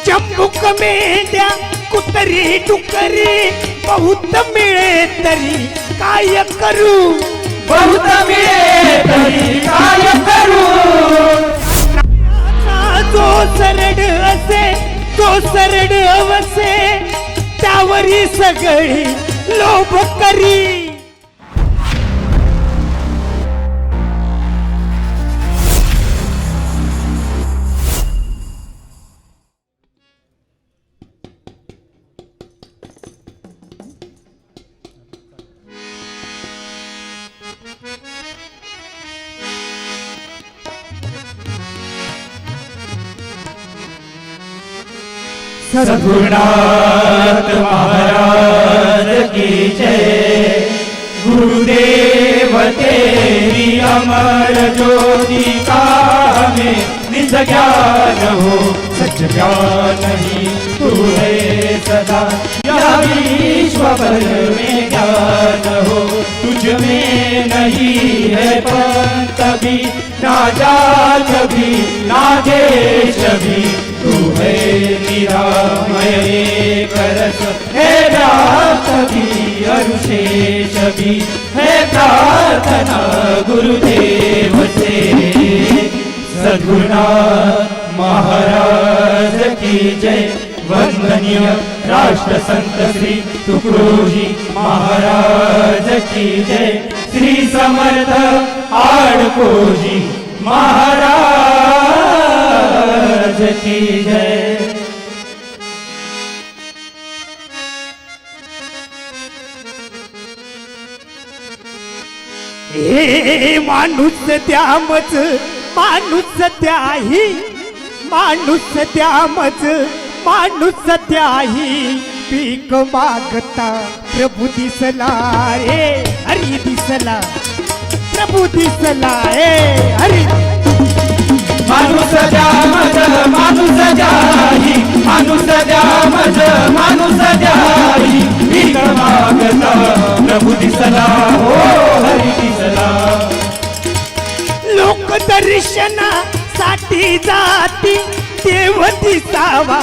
चंबुक मेंढ्या कुतरी टुकरी बहुत मिळे तरी काय करू बहुत मिळे तरी काय करू जो सरड असे तो सरड अवसे त्यावरी सगळी लोभ करी सद्गुरुनाथ महाराज की जय। गुरुदेव तेरी अमर ज्योति का हमें निज ज्ञान हो, सच ज्ञान ही तू है सदा। यह विश्व भर में ज्ञान हो, तुझ में नहीं है पंथ भी, ना जात भी ना देश भी, तू है निरामय एक रस है व्याप्त भी अरुशेष भी है प्रार्थना गुरुदेव से। सद्गुरुनाथ महाराज की जय। वंदनीय राष्ट्र संत श्री तुकडोजी महाराज की जय। श्री समर्थ आडकोजी महाराज की जय। हे माणूस त्यामच माणूस त्याही माणूस त्यामच माणूस त्याही पीक मागता प्रभू दिसला रे हरी दिसला प्रभू दिसला रे हरी। माणूस जामज माणूस जाही, माणूस जामज माणूस जाही, भीक मागता प्रभू दिसला हो हरी दिसला। लोक दर्शनासाठी जाती देव दिसावा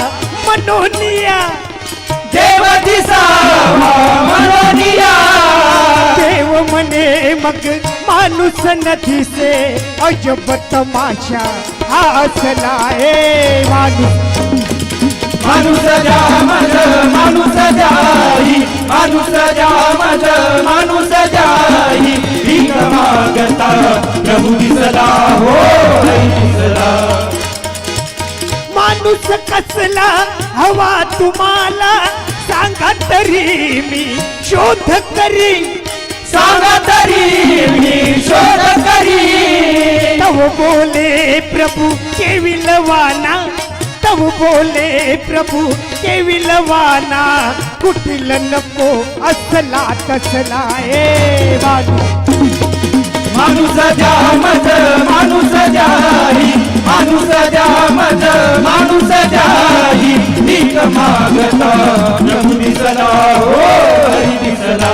मनोनिया देव दिसावा मनोनिया। देव म्हणे मग माणूस न दिसे अजब तमाशा हसला हे माणूस। माणूस जामज माणूस जाही, माणूस जामज माणूस जाही, भीक मागता प्रभू दिसला हो हरी दिसला। माणूस कसला हवा तुम्हाला सांगा तरी मी शोध करी सांगा तरी मी शोध करी। तव बोले प्रभू केविलवाना तव बोले प्रभू केविलवाना कुठील नको असला तसला ए माणूस। माणूस जामज माणूस जाही, माणूस जामज माणूस जाही, भीक मागता प्रभू दिसला हो हरी दिसला।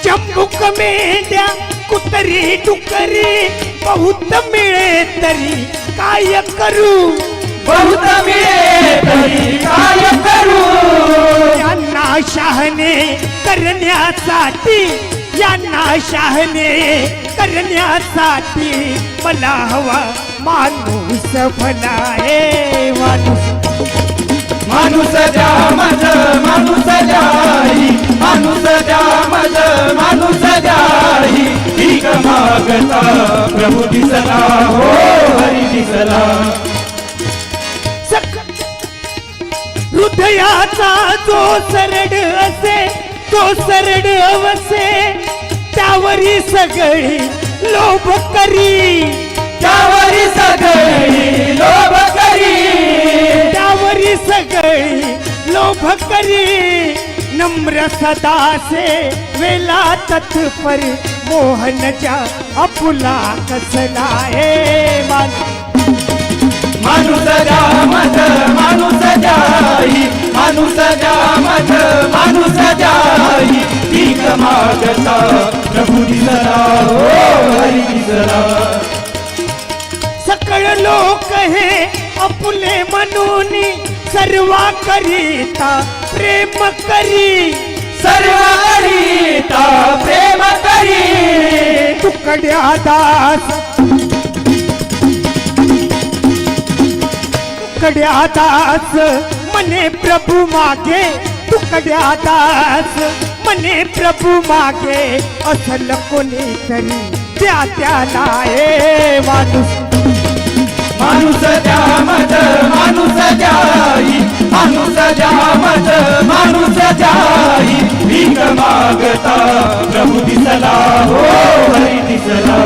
चंबुक मेंढ्या कुतरी टुकरी बहुत मिळे तरी काय करू बहुत मिळे तरी काय करू यांना शहाणे करण्यासाठी यांना शहाणे करण्यासाठी मला हवा माणूस भला हे माणूस। माणूस जामज माणूस जाही, माणूस जामज माणूस जाही, भीक मागता प्रभू दिसला हो हरी दिसला। हृदयाचा जो सरड असे तो सरड अवसे त्यावरी सगळी लोभ करी त्यावरी सगळी लोभ करी त्यावरी सगळी लोभ करी। नम्र सदासे वेला तत्पर मोहनच्या अपुला कसला हे माणूस जामज माणूस जाही, माणूस जामज माणूस जाही, भीक मागता प्रभू दिसला हो हरी दिसला। सकळ लोक हे आपुले म्हणून सर्वा करिता प्रेम करी सर्व करीता प्रेम करी तुकड्या दास तुकड्या दास मने प्रभु मागे तुकड्या दास मने प्रभु मागे असल कोणीतरी त्या त्याला ए माणूस माणूस द्या मज माणूस जाई माणूस द्या मज माणूस जाई भीक मागता प्रभू दिसला हो हरी दिसला